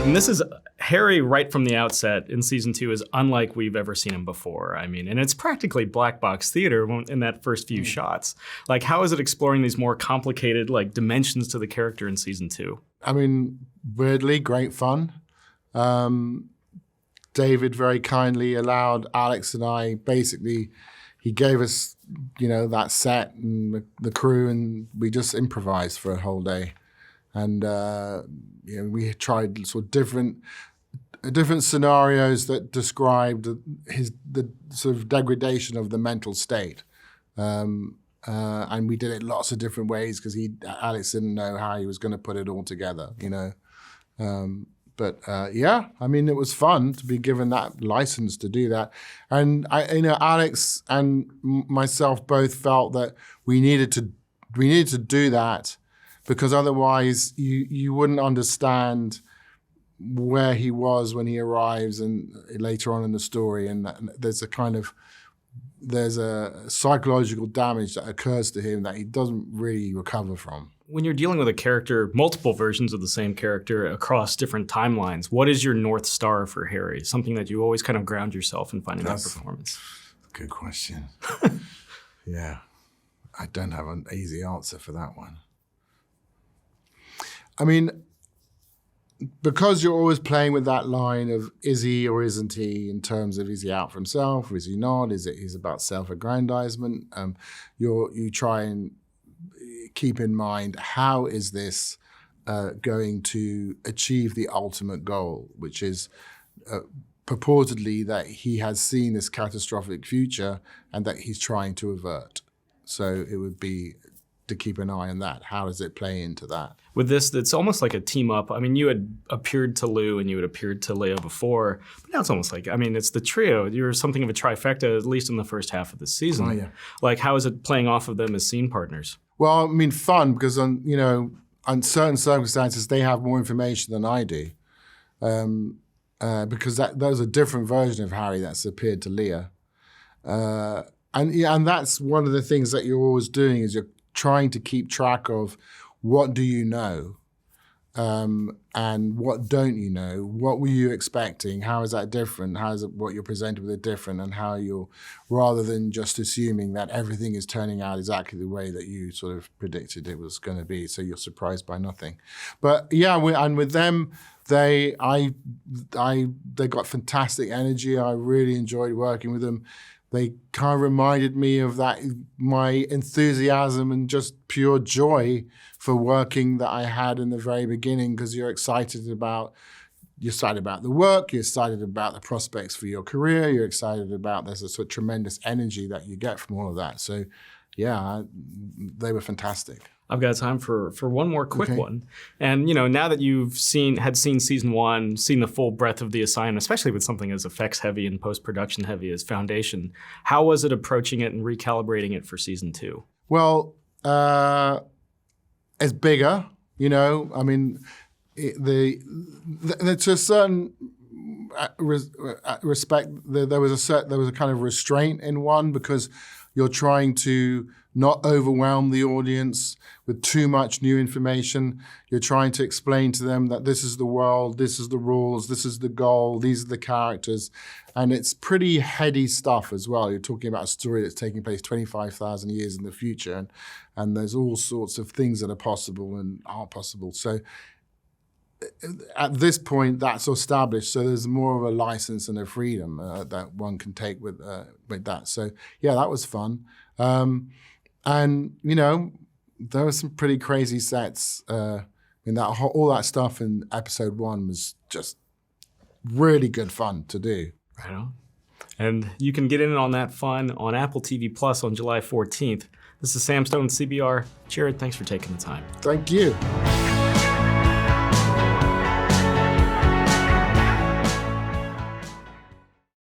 And this is Harry right from the outset in season 2 is unlike we've ever seen him before. I mean, and it's practically black box theater in that first few shots. Like, how is it exploring these more complicated like dimensions to the character in season 2? I mean, weirdly, great fun. David very kindly allowed Alex and I, basically, he gave us, that set and the crew, and we just improvised for a whole day. And we tried sort of different scenarios that described the sort of degradation of the mental state. And we did it lots of different ways because Alex didn't know how he was going to put it all together, I mean, it was fun to be given that license to do that. And Alex and myself both felt that we needed to do that because otherwise you wouldn't understand where he was when he arrives and later on in the story. And there's a psychological damage that occurs to him that he doesn't really recover from. When you're dealing with a character, multiple versions of the same character across different timelines, what is your North Star for Harry? Something that you always kind of ground yourself in finding that performance. Good question. Yeah, I don't have an easy answer for that one. I mean, because you're always playing with that line of is he or isn't he, in terms of is he out for himself or is he not? Is about self-aggrandizement? You try and keep in mind how is this going to achieve the ultimate goal, which is purportedly that he has seen this catastrophic future and that he's trying to avert. So it would be to keep an eye on that. How does it play into that? With this, it's almost like a team up. I mean, you had appeared to Lou and you had appeared to Leia before, but now it's almost like, it's the trio. You're something of a trifecta, at least in the first half of the season. Oh, yeah. Like, how is it playing off of them as scene partners? Well, I mean, fun, because on certain circumstances, they have more information than I do. Because that was a different version of Harry that's appeared to Leia. And that's one of the things that you're always doing is you're trying to keep track of what do you know and what don't you know? What were you expecting? How is that different? How is it what you're presented with different? And how you're, rather than just assuming that everything is turning out exactly the way that you sort of predicted it was going to be, so you're surprised by nothing. But yeah, and with them, they got fantastic energy. I really enjoyed working with them. They kind of reminded me of my enthusiasm and just pure joy for working that I had in the very beginning, because you're excited about the work, you're excited about the prospects for your career, you're excited about there's a sort of tremendous energy that you get from all of that. So yeah, they were fantastic. I've got time for one more quick one. And now that you've had seen season 1, seen the full breadth of the assignment, especially with something as effects heavy and post-production heavy as Foundation, how was it approaching it and recalibrating it for season 2? Well, it's bigger, I mean, to a certain respect, there was a kind of restraint in one, because you're trying to not overwhelm the audience with too much new information. You're trying to explain to them that this is the world, this is the rules, this is the goal, these are the characters. And it's pretty heady stuff as well. You're talking about a story that's taking place 25,000 years in the future, and there's all sorts of things that are possible and aren't possible. So at this point, that's established, so there's more of a license and a freedom that one can take with that. So yeah, that was fun. And there were some pretty crazy sets. All that stuff in episode 1 was just really good fun to do. Right on. And you can get in on that fun on Apple TV Plus on July 14th. This is Sam Stone, CBR. Jared, thanks for taking the time. Thank you.